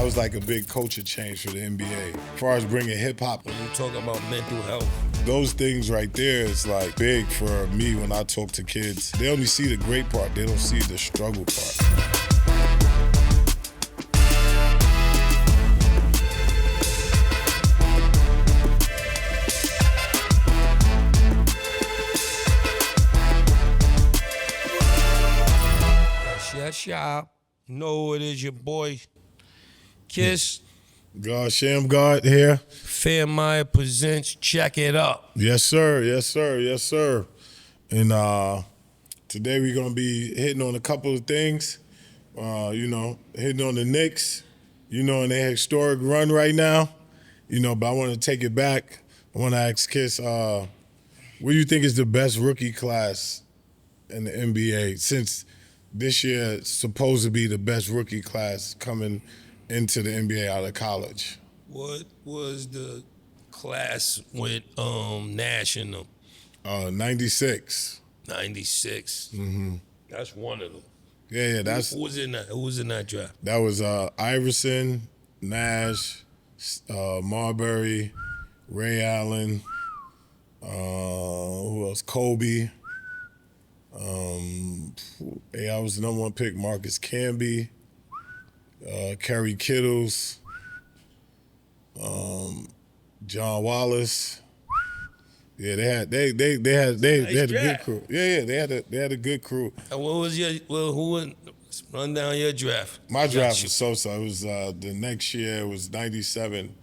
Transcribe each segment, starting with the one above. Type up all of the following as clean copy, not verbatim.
That was like a big culture change for the NBA. As far as bringing hip hop, When you talk about mental health, those things right there is like big for me when I talk to kids. They only see the great part, they don't see the struggle part. yes, Sham. You know who it is, your boy. Kiss. God Shammgod here. Fanmire presents Check It Up. Yes, sir. Yes, sir. Yes, sir. And today we're gonna be hitting on a couple of things. Hitting on the Knicks. In their historic run right now. But I want to take it back. I want to ask Kiss, what do you think is the best rookie class in the NBA since this year is supposed to be the best rookie class coming into the NBA out of college? What was the class with Nash and them? 96. 96. Mm-hmm. That's one of them. Yeah, that's who was in that. Who was in that draft? That was Iverson, Nash, Marbury, Ray Allen. Who else? Kobe. I was the number one pick. Marcus Camby, Kerry Kittles, John Wallace. Yeah, they had a good crew. Yeah, they had a good crew. And what was run down your draft? My draft was so-so. It was the next year. It was 97.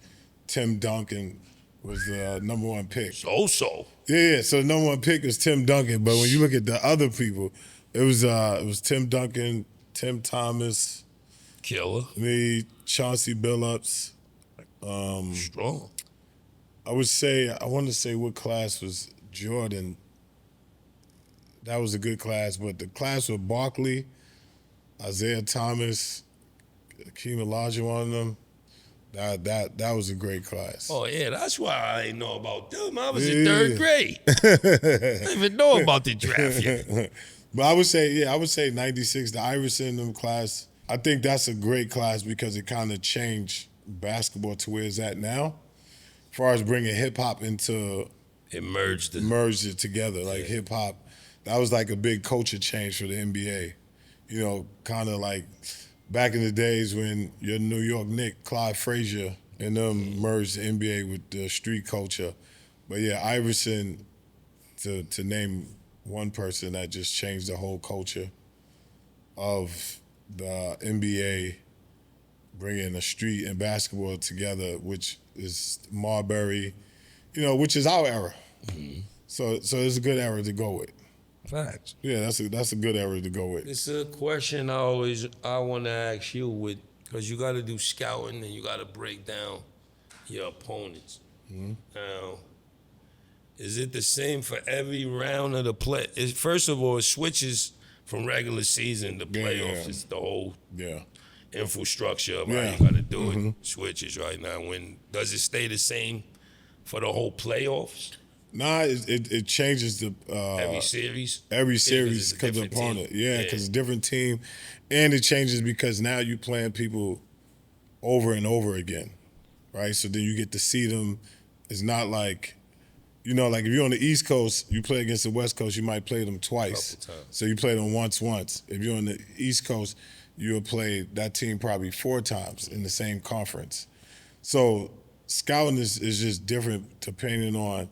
Tim Duncan was the number one pick. So. Yeah. So the number one pick was Tim Duncan. But when you look at the other people, it was Tim Duncan, Tim Thomas, Killer, me, Chauncey Billups. Strong. I want to say what class was Jordan. That was a good class, but the class with Barkley, Isaiah Thomas, Akeem Olajuwon, that was a great class. Oh yeah, that's why I didn't know about them. I was in third grade. I didn't even know about the draft yet. But I would say 96, the Iverson them class. I think that's a great class because it kind of changed basketball to where it's at now. As far as bringing hip hop into merged it together, like hip hop. That was like a big culture change for the NBA. Kind of like back in the days when your New York Knicks, Clyde Frazier, and them merged the NBA with the street culture. But yeah, Iverson, to name one person that just changed the whole culture of the NBA, bringing the street and basketball together, which is Marbury, which is our era. Mm-hmm. So it's a good era to go with. Facts. Yeah, that's a good era to go with. It's a question I want to ask you because you got to do scouting and you got to break down your opponents. Mm-hmm. Now, is it the same for every round of the play? First of all, it switches from regular season to playoffs. It's the whole infrastructure of how you got to do it. Switches right now. Does it stay the same for the whole playoffs? Nah, it changes the every series. Every series because of the opponent. Yeah, because it's a different team, and it changes because now you're playing people over and over again, right? So then you get to see them. It's not like, like if you're on the East Coast, you play against the West Coast, you might play them twice. So you play them once. If you're on the East Coast, you'll play that team probably 4 times in the same conference. So scouting is just different depending on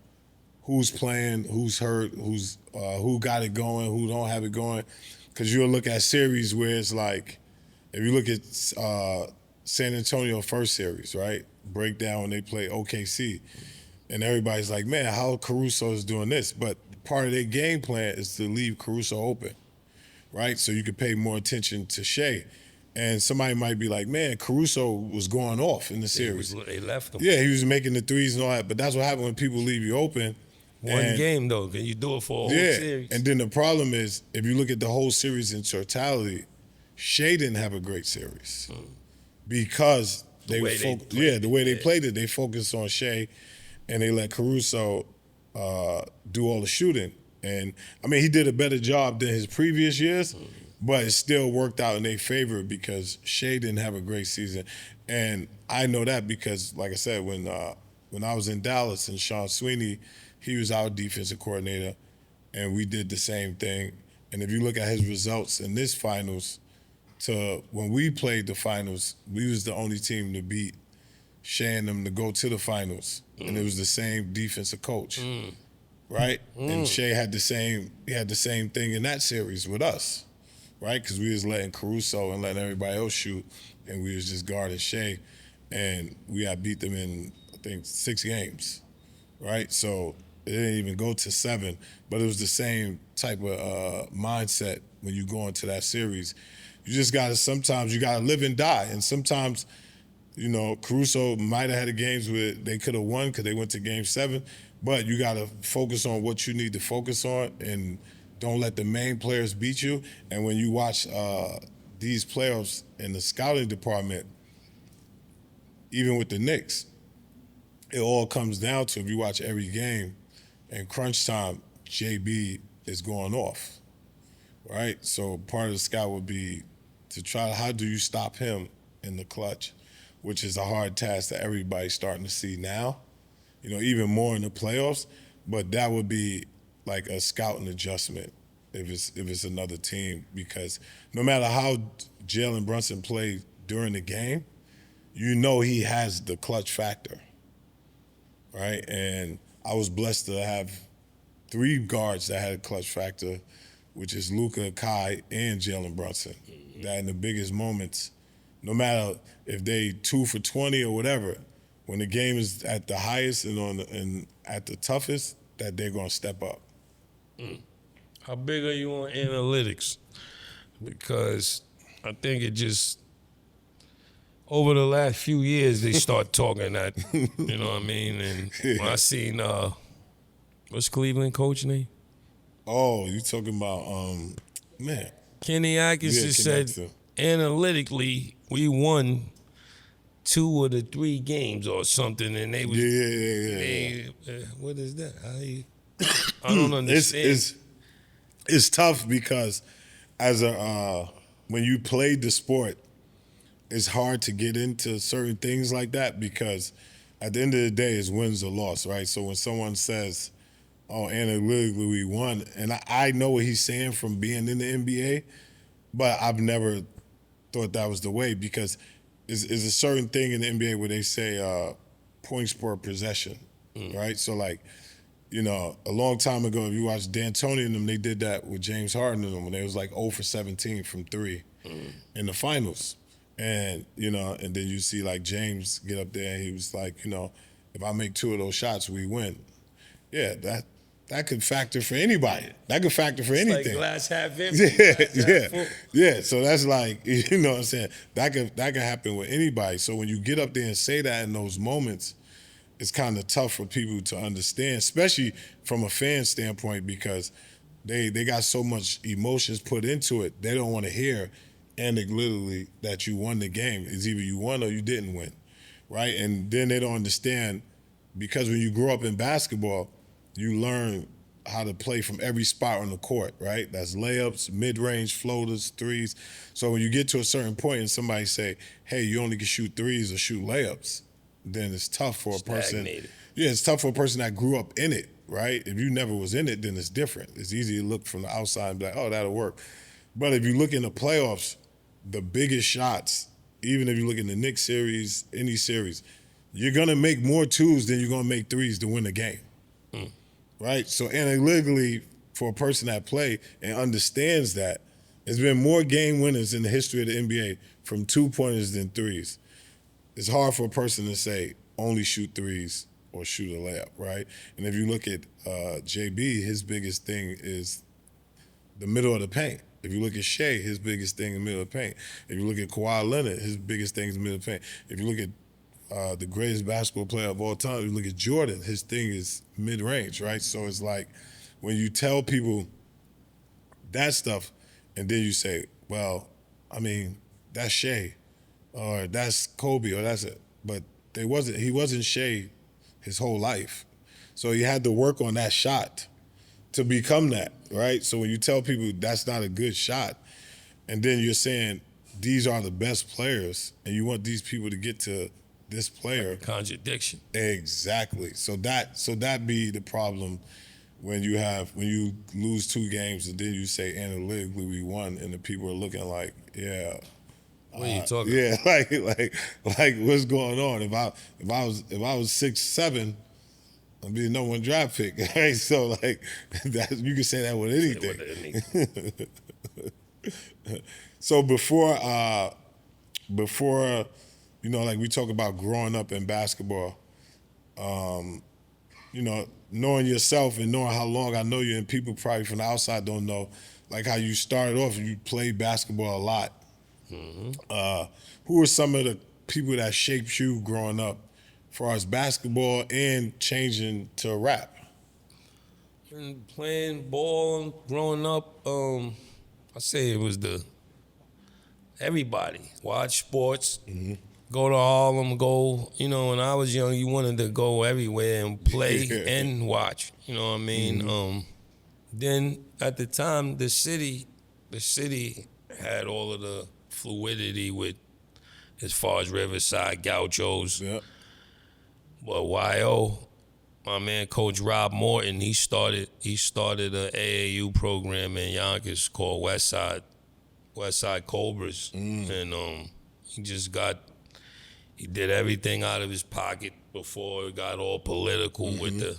who's playing, who's hurt, who got it going, who don't have it going. Because you'll look at series where it's like, if you look at San Antonio first series, right? Breakdown when they play OKC. And everybody's like, man, how Caruso is doing this? But part of their game plan is to leave Caruso open, right? So you could pay more attention to Shea. And somebody might be like, man, Caruso was going off in the series. They left him. Yeah, he was making the threes and all that. But that's what happens when people leave you open. One game, though. Can you do it for a whole series? And then the problem is, if you look at the whole series in totality, Shea didn't have a great series because the way they played it, they focused on Shea, and they let Caruso do all the shooting. And I mean, he did a better job than his previous years, but it still worked out in their favor because Shea didn't have a great season, and I know that because, like I said, when I was in Dallas and Sean Sweeney, he was our defensive coordinator, and we did the same thing. And if you look at his results in this finals, to when we played the finals, we was the only team to beat Shea and them to go to the finals, and it was the same defensive coach, right? And Shea had the same thing in that series with us, right? Because we was letting Caruso and letting everybody else shoot, and we was just guarding Shea, and we had beat them in I think 6 games, right? So it didn't even go to 7, but it was the same type of mindset when you go into that series. You just gotta sometimes you gotta live and die, and sometimes Caruso might have had the games where they could have won because they went to game 7, but you got to focus on what you need to focus on and don't let the main players beat you. And when you watch these playoffs in the scouting department, even with the Knicks, it all comes down to, if you watch every game, in crunch time, JB is going off, right? So part of the scout would be to try, how do you stop him in the clutch, which is a hard task that everybody's starting to see now, even more in the playoffs. But that would be like a scouting adjustment if it's another team, because no matter how Jalen Brunson played during the game, he has the clutch factor, right? And I was blessed to have 3 guards that had a clutch factor, which is Luka, Kai, and Jalen Brunson. That in the biggest moments, no matter if they 2 for 20 or whatever, when the game is at the highest and at the toughest, that they're gonna step up. How big are you on analytics? Because I think it just, over the last few years, they start talking that, you know what I mean? And when I seen, what's Cleveland coach name? Oh, you talking about, man. Kenny Atkinson said, analytically, we won 2 of the 3 games or something, and they was what is that? I don't understand. It's tough because as when you played the sport, it's hard to get into certain things like that, because at the end of the day, it's wins or loss, right? So when someone says, "Oh, analytically we won," and I know what he's saying from being in the NBA, but I've never thought that was the way, because is a certain thing in the NBA where they say points per possession, right? So like, a long time ago, if you watch D'Antoni and them, they did that with James Harden and them when they was like 0 for 17 from 3 in the finals. And, and then you see like James get up there and he was like, if I make 2 of those shots, we win. Yeah, that could factor for anybody. That could factor for anything. Like glass half empty. Yeah. So that's like, what I'm saying? That could happen with anybody. So when you get up there and say that in those moments, it's kind of tough for people to understand, especially from a fan standpoint, because they got so much emotions put into it. They don't want to hear anecdotally that you won the game. It's either you won or you didn't win, right? And then they don't understand, because when you grow up in basketball, you learn how to play from every spot on the court, right? That's layups, mid-range, floaters, threes. So when you get to a certain point and somebody say, hey, you only can shoot threes or shoot layups, then it's tough for a person. Yeah, it's tough for a person that grew up in it, right? If you never was in it, then it's different. It's easy to look from the outside and be like, oh, that'll work. But if you look in the playoffs, the biggest shots, even if you look in the Knicks series, any series, you're going to make more 2s than you're going to make 3s to win the game, right? So analytically, for a person that play and understands that, there's been more game winners in the history of the NBA from 2-pointers than 3s. It's hard for a person to say only shoot 3s or shoot a layup, right? And if you look at JB, his biggest thing is the middle of the paint. If you look at Shea, his biggest thing in the middle of the paint. If you look at Kawhi Leonard, his biggest thing is the middle of the paint. If you look at the greatest basketball player of all time, if you look at Jordan, his thing is mid-range, right? So it's like when you tell people that stuff and then you say, well, I mean, that's Shea, or that's Kobe, or that's it. But he wasn't Shea his whole life. So he had to work on that shot to become that, right? So when you tell people that's not a good shot, and then you're saying these are the best players, and you want these people to get to this player. Contradiction. Exactly. So that be the problem when you lose 2 games and then you say analytically we won, and the people are looking like, yeah. What are you talking? Yeah, like what's going on? If I was 6'7", I'd be the number 1 draft pick. Right? So like that, you can say that with anything. So before like we talk about growing up in basketball, knowing yourself and knowing how long I know you, and people probably from the outside don't know, like how you started off and you played basketball a lot. Mm-hmm. Who are some of the people that shaped you growing up as far as basketball and changing to rap? And playing ball growing up, I say it was everybody. Watch sports, go to Harlem, when I was young, you wanted to go everywhere and play and watch, you know what I mean? Mm-hmm. Then at the time, the city had all of the fluidity with, as far as Riverside, Gauchos. Yep. But YO, my man, Coach Rob Morton, he started a AAU program in Yonkers called Westside Cobras, and he did everything out of his pocket before it got all political with the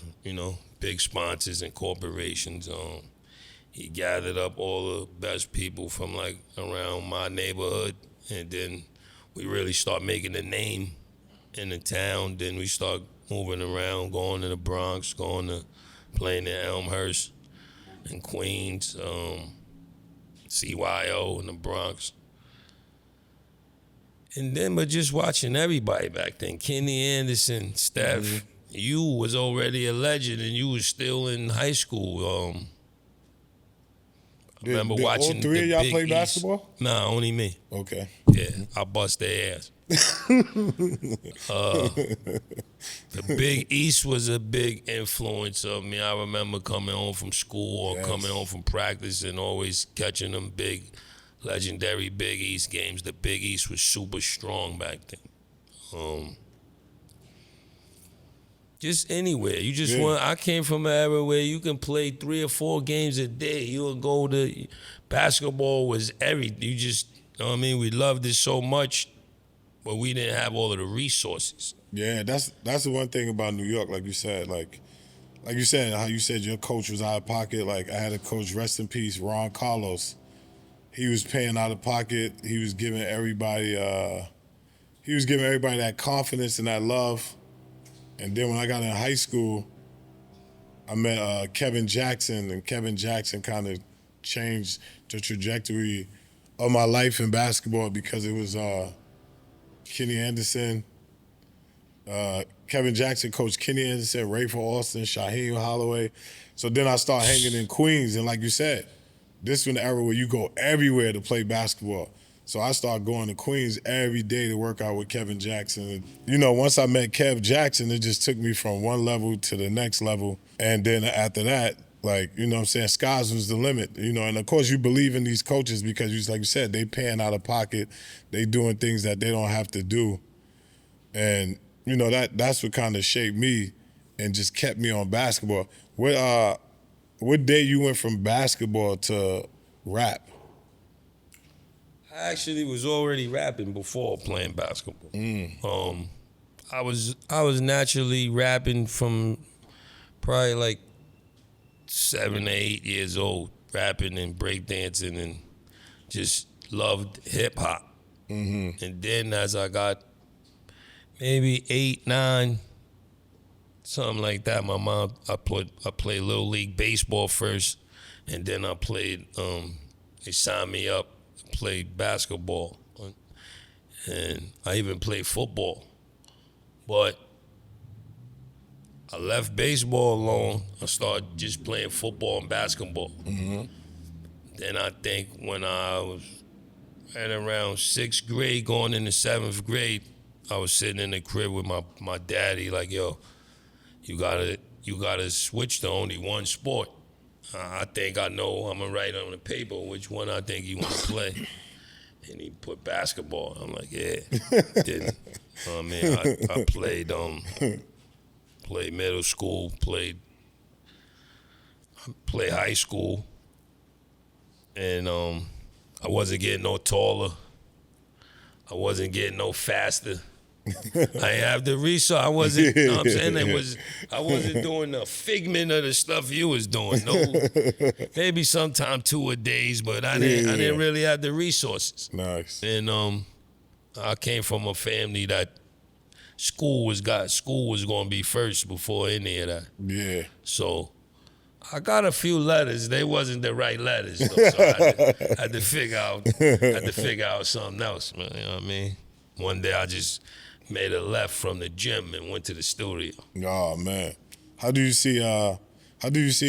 big sponsors and corporations. He gathered up all the best people from like around my neighborhood, and then we really start making a name in the town. Then we start moving around, going to the Bronx, going to playing in Elmhurst and Queens, CYO in the Bronx. And then, but just watching everybody back then, Kenny Anderson, Steph, you was already a legend and you was still in high school. I remember watching all 3 of y'all play basketball? Nah, only me. Okay. Yeah, I bust their ass. The Big East was a big influence of me. I remember coming home from school or coming home from practice and always catching them big, legendary Big East games. The Big East was super strong back then. Just anywhere. You just I came from an era where you can play 3 or 4 games a day. You would go to, basketball was everything. You just, you know what I mean? We loved it so much, but we didn't have all of the resources. Yeah, that's the one thing about New York, like you said, like you said, how you said your coach was out of pocket. Like I had a coach, rest in peace, Ron Carlos. He was paying out of pocket. He was giving everybody that confidence and that love. And then when I got in high school, I met Kevin Jackson, and Kevin Jackson kind of changed the trajectory of my life in basketball because it was Kenny Anderson, Kevin Jackson, Coach Kenny Anderson, Rayford Austin, Shaheem Holloway. So then I started hanging in Queens, and like you said, this was an era where you go everywhere to play basketball. So I started going to Queens every day to work out with Kevin Jackson. And, once I met Kev Jackson, it just took me from one level to the next level. And then after that, like, what I'm saying, skies was the limit. And of course you believe in these coaches because, like you said, they paying out of pocket. They doing things that they don't have to do. And, that's what kind of shaped me and just kept me on basketball. What day you went from basketball to rap? I actually was already rapping before playing basketball. I was naturally rapping from probably like 7 or 8 years old, rapping and breakdancing, and just loved hip hop. Mm-hmm. And then as I got maybe 8, 9, something like that, my mom, I played Little League baseball first, and then I played. They signed me up. Played basketball, and I even played football, but I left baseball alone. I started just playing football and basketball. Mm-hmm. Then I think when I was at around 6th grade, going into 7th grade, I was sitting in the crib with my daddy, like, yo, you gotta switch to only one sport. I think I know. I'm gonna write on the paper which one I think he want to play. And he put basketball. I'm like, yeah. Then, I mean, I played middle school, played high school, and I wasn't getting no taller. I wasn't getting no faster. I ain't have the resource. I wasn't, you know what I'm saying? I wasn't doing the figment of the stuff you was doing. No, maybe sometime 2 a days, but I didn't really have the resources. Nice. And I came from a family that school was going to be first before any of that. Yeah. So I got a few letters. They wasn't the right letters, though, so I had to figure out something else, man. You know what I mean? One day I just made a left from the gym and went to the studio. Oh man, how do you see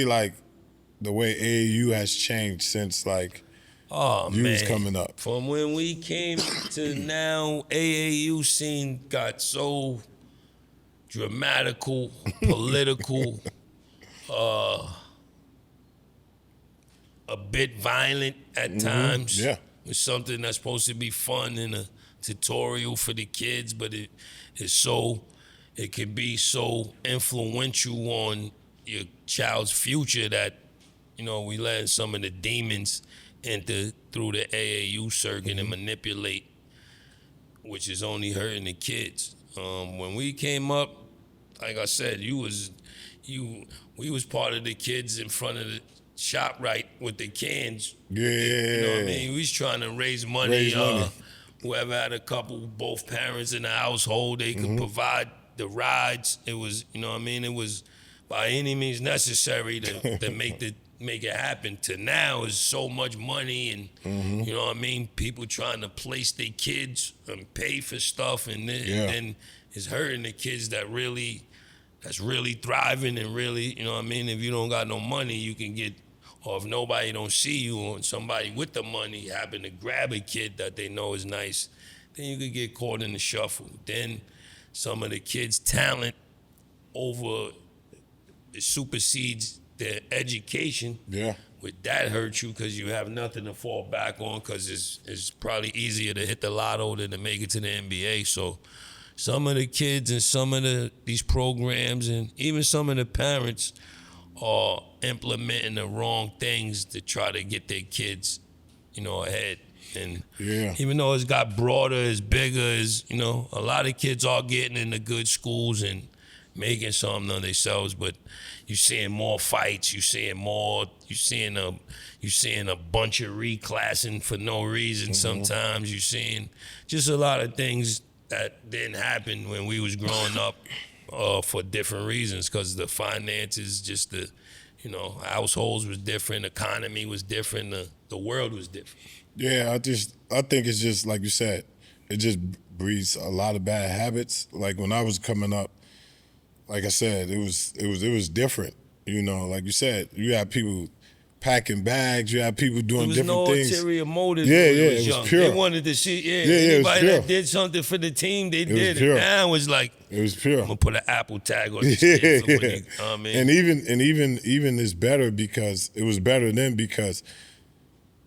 like the way AAU has changed since like you was coming up? From when we came to now, AAU scene got so dramatical, political, a bit violent at times. Yeah. It's something that's supposed to be fun and a tutorial for the kids, but it can be so influential on your child's future that, you know, we let some of the demons enter through the AAU circuit and manipulate, which is only hurting the kids. When we came up, like I said, we was part of the kids in front of the shop right with the cans. Yeah. You know what I mean? We was trying to raise money. Whoever had both parents in the household, they could provide the rides. It was, you know what I mean? It was by any means necessary to make it happen. To now is so much money and, you know what I mean? People trying to place their kids and pay for stuff and then it's hurting the kids that's really thriving and really, you know what I mean? If you don't got no money, you can get, or if nobody don't see you or somebody with the money happen to grab a kid that they know is nice, then you could get caught in the shuffle. Then some of the kids' talent supersedes their education. Yeah. With that hurt you because you have nothing to fall back on because it's probably easier to hit the lotto than to make it to the NBA. So some of the kids and some of these programs and even some of the parents are implementing the wrong things to try to get their kids, you know, ahead. And even though it's got broader, it's bigger, you know, a lot of kids are getting into good schools and making something of themselves, but you're seeing more fights, you're seeing a bunch of reclassing for no reason sometimes. You're seeing just a lot of things that didn't happen when we was growing up for different reasons, because the finances, just the, you know, households was different, economy was different, the world was different. Yeah, I think it's just like you said, it just breeds a lot of bad habits. Like when I was coming up, like I said, it was different. You know, like you said, you had people packing bags, you had people doing different things. There was no ulterior motive. It was pure. They wanted to see, anybody that did something for the team, they did it. Now it was like, it was pure. I'm gonna put an Apple tag on this kid. You know what I mean? And even it's better because it was better then because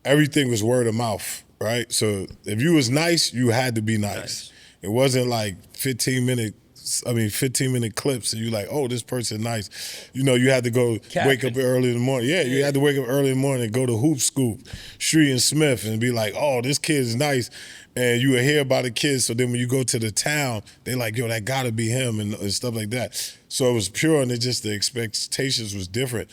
everything was word of mouth, right? So if you was nice, you had to be nice. It wasn't like 15-minute clips and you like, oh, this person nice. You know, you had to go wake up early in the morning. Yeah, you had to wake up early in the morning and go to Hoop Scoop, Street and Smith and be like, oh, this kid's nice. And you would hear about the kids. So then when you go to the town, they like, yo, that gotta be him and stuff like that. So it was pure and it just, the expectations was different.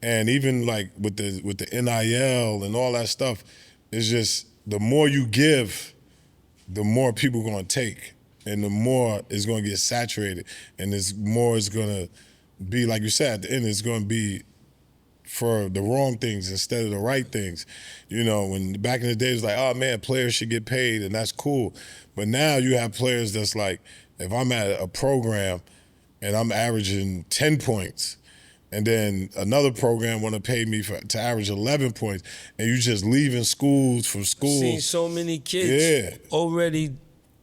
And even like with the NIL and all that stuff, it's just the more you give, the more people gonna take. And the more it's going to get saturated, and it's going to be, like you said, at the end, it's going to be for the wrong things instead of the right things. You know, when back in the day, it was like, oh, man, players should get paid, and that's cool. But now you have players that's like, if I'm at a program and I'm averaging 10 points, and then another program want to pay me to average 11 points, and you just leaving schools from schools. I've seen so many kids already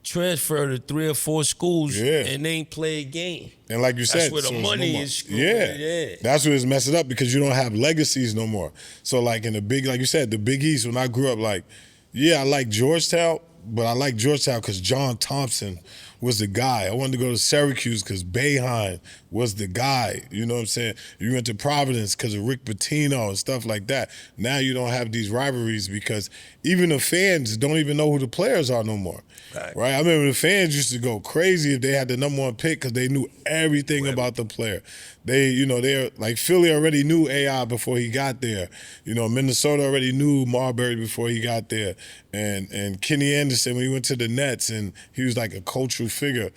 transfer to 3 or 4 schools Yeah. and they ain't play a game. And like you said, That's where the so it's no money more. is screwed. Yeah. That's what it's messing up because you don't have legacies no more. So like in the big, like you said, the Big East, when I grew up, like, yeah, I like Georgetown, but I like Georgetown because John Thompson was the guy. I wanted to go to Syracuse because Boeheim was the guy. You know what I'm saying? You went to Providence because of Rick Pitino and stuff like that. Now you don't have these rivalries because even the fans don't even know who the players are no more. Right? I remember the fans used to go crazy if they had the number 1 pick because they knew everything about the player. They're like Philly already knew AI before he got there. You know, Minnesota already knew Marbury before he got there. And Kenny Anderson when he went to the Nets and he was like a cultural figure.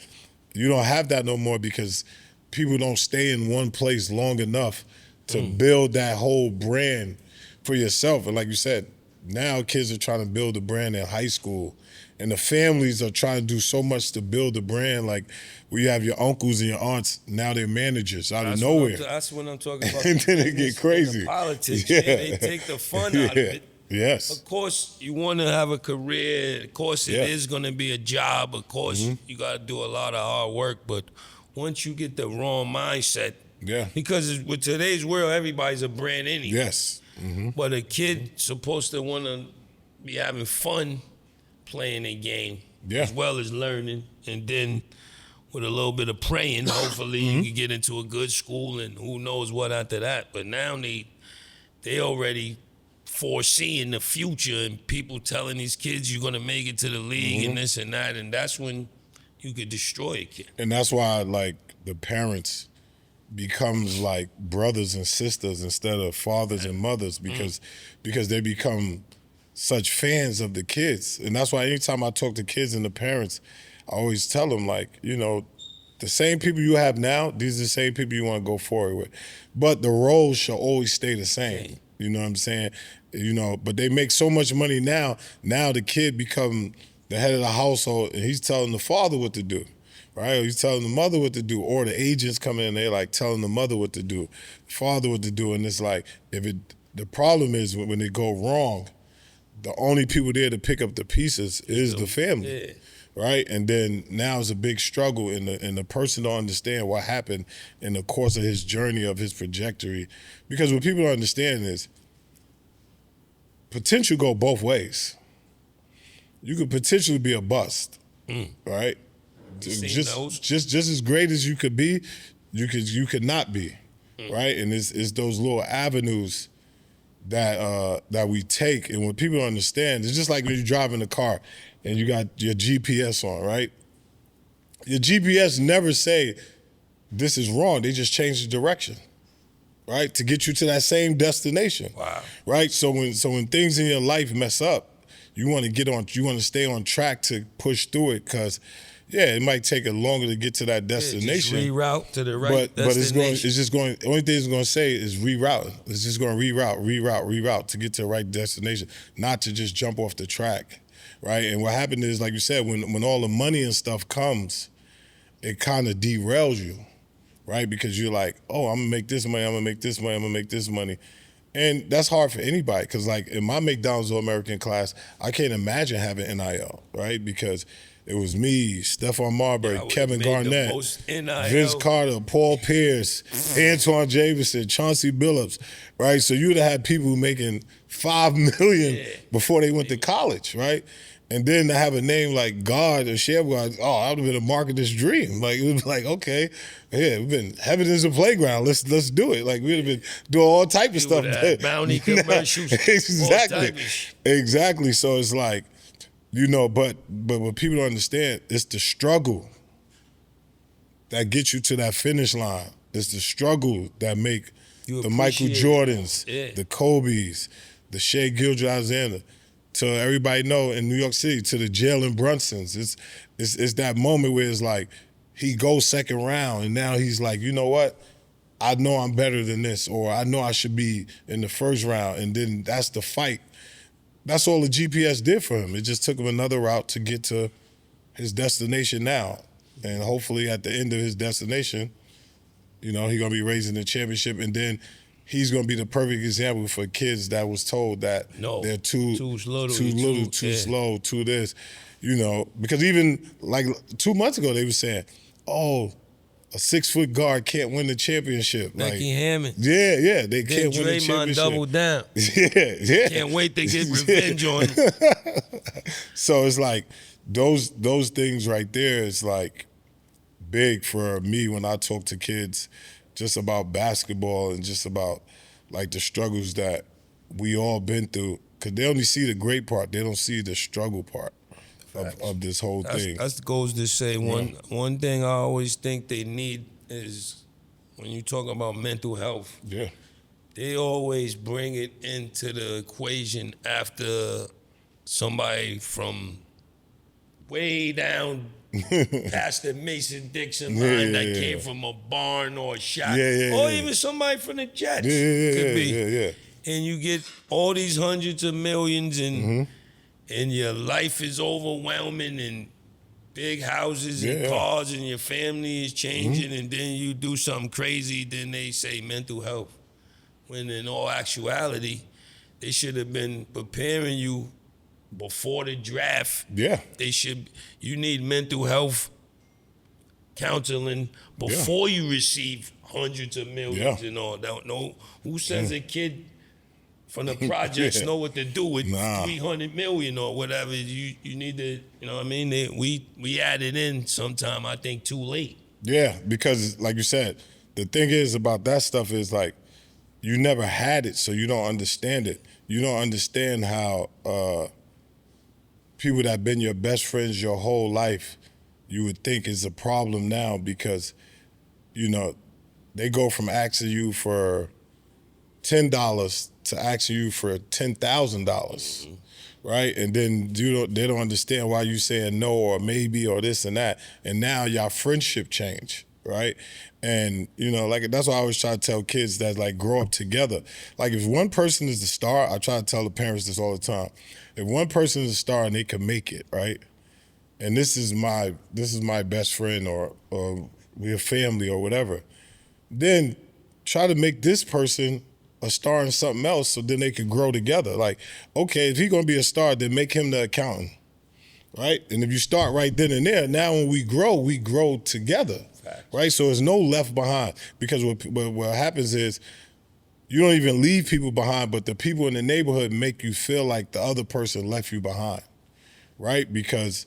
You don't have that no more because people don't stay in one place long enough to build that whole brand for yourself. And like you said, now kids are trying to build a brand in high school. And the families are trying to do so much to build a brand. Like, where you have your uncles and your aunts, now they're managers out of nowhere. That's what I'm talking about. And then it get crazy. The politics, Yeah. they take the fun out of it. Yes. Of course, you want to have a career. Of course, it is going to be a job. Of course, you got to do a lot of hard work. But once you get the wrong mindset, because with today's world, everybody's a brand anyway. Yes. But a kid supposed to want to be having fun playing a game as well as learning, and then with a little bit of praying, hopefully you can get into a good school and who knows what after that. But now they already foreseeing the future and people telling these kids you're going to make it to the league and this and that, and that's when you could destroy a kid. And that's why like the parents becomes like brothers and sisters instead of fathers and mothers because they become such fans of the kids. And that's why anytime I talk to kids and the parents, I always tell them, like, you know, the same people you have now, these are the same people you want to go forward with. But the roles shall always stay the same. You know what I'm saying? You know, but they make so much money now. Now the kid become the head of the household and he's telling the father what to do. Right? Or he's telling the mother what to do. Or the agents come in and they're like telling the mother what to do, father what to do. And it's like, the problem is when they go wrong, the only people there to pick up the pieces is the family, right? And then now it's a big struggle, and the person don't understand what happened in the course of his journey, of his trajectory. Because what people don't understand is potential go both ways. You could potentially be a bust, right? Just as great as you could be, you could not be, right? And it's those little avenues that we take, and when people don't understand, it's just like when you drive in a car and you got your GPS on, right? Your GPS never say this is wrong. They just change the direction, right, to get you to that same destination. Wow. Right. So when things in your life mess up, you want to stay on track to push through it because. Yeah, it might take it longer to get to that destination. Just reroute to the right but the only thing it's going to say is reroute. It's just going to reroute to get to the right destination, not to just jump off the track, right? And what happened is, like you said, when all the money and stuff comes, it kind of derails you, right? Because you're like, oh, I'm going to make this money, I'm going to make this money, I'm going to make this money. And that's hard for anybody because, like, in my McDonald's All-American class, I can't imagine having NIL, right? Because it was me, Stephon Marbury, Kevin Garnett, Vince Carter, Paul Pierce, Antoine Jameson, Chauncey Billups, right? So you would have had people making $5 million before they went to college, right? And then to have a name like God or Shammgod, I would have been a marketer's dream. Like, it was like, okay, we've been, heaven is a playground. Let's do it. Like, we'd have been doing all type of stuff. Bounty commercials. Exactly. So it's like, you know, but what people don't understand, it's the struggle that gets you to that finish line. It's the struggle that make the Michael Jordans, the Kobes, the Shea Gilgeous-Alexander, to everybody know in New York City, to the Jalen Brunsons. It's that moment where it's like he goes second round and now he's like, you know what? I know I'm better than this, or I know I should be in the first round, and then that's the fight. That's all the GPS did for him. It just took him another route to get to his destination now. And hopefully at the end of his destination, you know, he's going to be raising the championship, and then he's going to be the perfect example for kids that was told that they're too slow, too this. You know, because even like 2 months ago they were saying, "Oh, a 6-foot guard can't win the championship." Becky like, Hammond. yeah, they Then can't win the Draymond championship. doubled down. Yeah. Can't wait to get revenge on him. So it's like those things right there is like big for me when I talk to kids just about basketball and just about like the struggles that we all been through, because they only see the great part, they don't see the struggle part of this whole thing. That goes to say one thing I always think they need is when you talk about mental health. Yeah. They always bring it into the equation after somebody from way down past the Mason-Dixon line that came from a barn or a shop, or even somebody from the Jets could be. Yeah. And you get all these hundreds of millions, and your life is overwhelming, and big houses and cars, and your family is changing, and then you do something crazy, then they say mental health. When in all actuality, they should have been preparing you before the draft. Yeah. You need mental health counseling before you receive hundreds of millions and all that. No, who says a kid from the projects know what to do with 300 million or whatever? You need to, you know what I mean? We added in sometime, I think, too late. Yeah, because like you said, the thing is about that stuff is like, you never had it, so you don't understand it. You don't understand how people that have been your best friends your whole life, you would think is a problem now because, you know, they go from asking you for $10 to asking you for $10,000, right? And then they don't understand why you saying no or maybe or this and that. And now y'all friendship change, right? And, you know, like that's why I always try to tell kids that like grow up together. Like if one person is the star, I try to tell the parents this all the time. If one person is a star and they can make it, right? And this is my best friend or we're family or whatever, then try to make this person a star in something else so then they can grow together. Like, okay, if he's gonna be a star, then make him the accountant, right? And if you start right then and there, now when we grow together, right? So there's no left behind, because what happens is you don't even leave people behind, but the people in the neighborhood make you feel like the other person left you behind, right? Because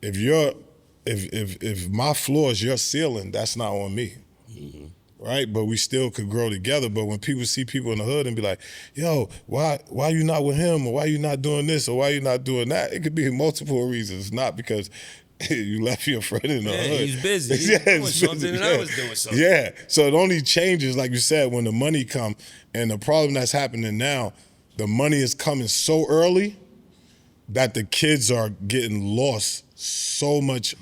if my floor is your ceiling, that's not on me. Right, but we still could grow together. But when people see people in the hood and be like, yo, why you not with him, or why you not doing this, or why you not doing that? It could be multiple reasons, not because you left your friend in the hood. He's busy. He's doing something and I was doing something. Yeah, so it only changes, like you said, when the money come. And the problem that's happening now, the money is coming so early that the kids are getting lost so much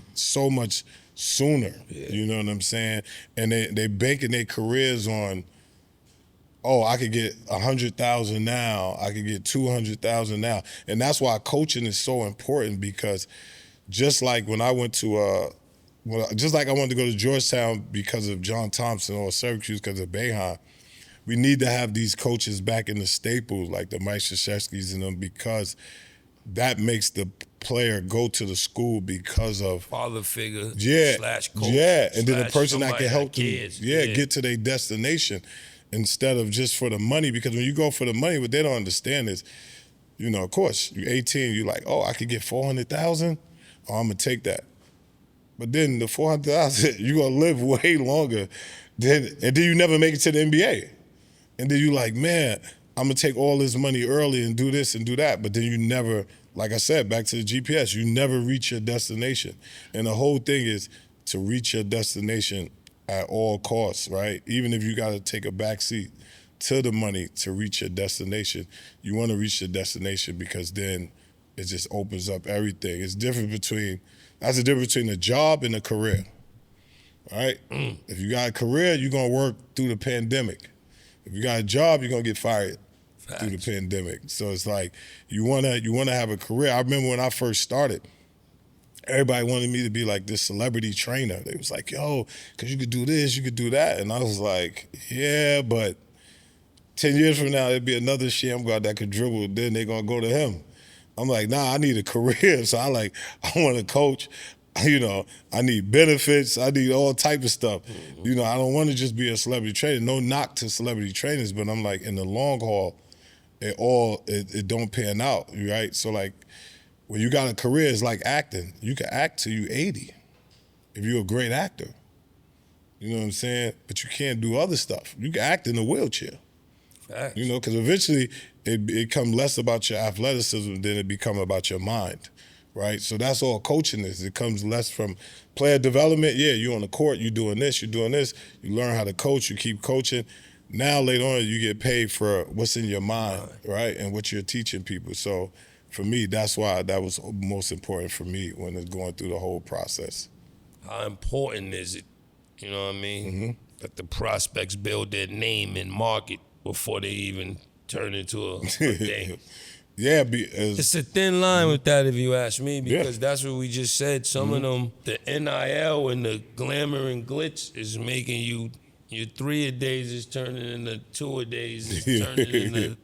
sooner. You know what I'm saying? And they banking their careers on, oh, I could get 100,000 now, I could get 200,000 now. And that's why coaching is so important, because just like when I went to just like I wanted to go to Georgetown because of John Thompson, or Syracuse because of Boeheim, we need to have these coaches back in the staples like the Mike Krzyzewskis and them, because that makes the player go to the school because of father figure slash coach. Yeah, and then the person that can help them get to their destination instead of just for the money. Because when you go for the money, what they don't understand is, you know, of course, you're 18, you're like, oh, I could get 400,000, oh, I'm gonna take that. But then the 400,000, you're gonna live way longer, and then you never make it to the NBA. And then you like, man, I'm gonna take all this money early and do this and do that, but then you never, like I said, back to the GPS, you never reach your destination. And the whole thing is to reach your destination at all costs, right? Even if you gotta take a back seat to the money to reach your destination, you wanna reach your destination, because then it just opens up everything. That's the difference between a job and a career, right? If you got a career, you're gonna work through the pandemic. If you got a job, you're gonna get fired through the pandemic. So it's like you wanna have a career. I remember when I first started, everybody wanted me to be like this celebrity trainer. They was like, yo, cause you could do this, you could do that. And I was like, yeah, but 10 years from now, there'll be another Shammgod that could dribble, then they're gonna go to him. I'm like, nah, I need a career. So I want to coach. You know, I need benefits. I need all type of stuff. You know, I don't want to just be a celebrity trainer. No knock to celebrity trainers, but I'm like, in the long haul, it don't pan out, right? So like, when you got a career, it's like acting. You can act till you 80 if you're a great actor. You know what I'm saying? But you can't do other stuff. You can act in a wheelchair. Facts. You know, because eventually it comes less about your athleticism than it become about your mind, right? So that's all coaching is. It comes less from player development. Yeah, you're on the court, you're doing this. You learn how to coach, you keep coaching. Now later on, you get paid for what's in your mind, right? And what you're teaching people. So for me, that's why that was most important for me when it's going through the whole process. How important is it, you know what I mean, that the prospects build their name and market before they even turn into a thing? Yeah, it's a thin line with that, if you ask me, because that's what we just said. Some of them, the NIL and the glamour and glitz is making you, your 3-a-days is turning into 2-a-days, is turning into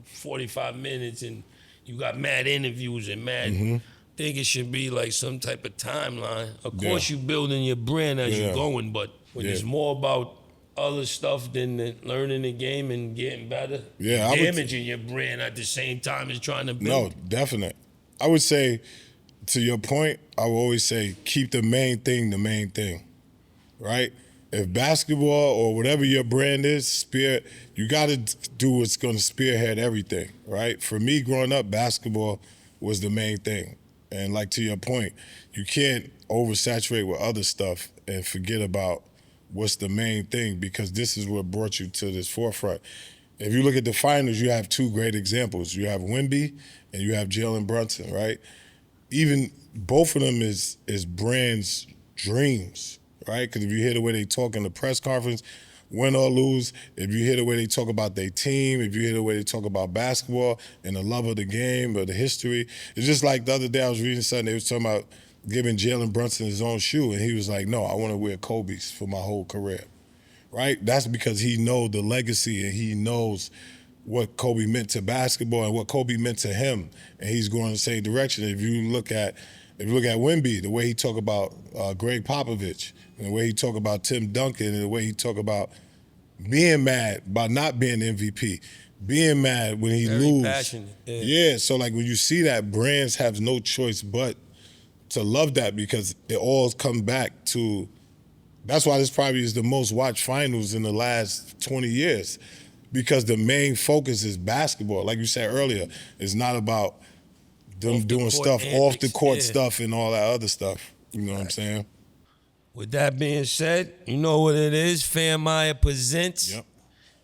45 minutes, and you got mad interviews and mad. I think it should be like some type of timeline. Of course, you building your brand as you're going, but when it's more about other stuff than learning the game and getting better, damaging your brand at the same time as trying to build. No, definite. I would say, to your point, I would always say, keep the main thing, right? If basketball or whatever your brand is, you got to do what's going to spearhead everything, right? For me, growing up, basketball was the main thing. And like to your point, you can't oversaturate with other stuff and forget about what's the main thing, because this is what brought you to this forefront. If you look at the finals, you have two great examples. You have Wemby and you have Jalen Brunson, right? Even both of them is brands' dreams, right? Because if you hear the way they talk in the press conference, win or lose, if you hear the way they talk about their team, if you hear the way they talk about basketball and the love of the game or the history, it's just like the other day I was reading something, they was talking about giving Jalen Brunson his own shoe, and he was like, no, I want to wear Kobe's for my whole career, right? That's because he knows the legacy and he knows what Kobe meant to basketball and what Kobe meant to him, and he's going the same direction. If you look at Wemby, the way he talk about Greg Popovich, and the way he talk about Tim Duncan, and the way he talk about being mad about not being MVP, being mad when he lose. Passionate. Yeah, so like when you see that, brands have no choice but to love that, because it all comes back to, that's why this probably is the most watched finals in the last 20 years, because the main focus is basketball. Like you said earlier, it's not about them doing stuff off the court stuff and all that other stuff. You know what I'm saying? With that being said, you know what it is. Fanmire presents.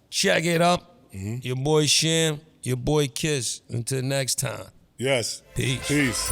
Check it up. Your boy Sham, your boy Kiss. Until next time. Yes. Peace. Peace.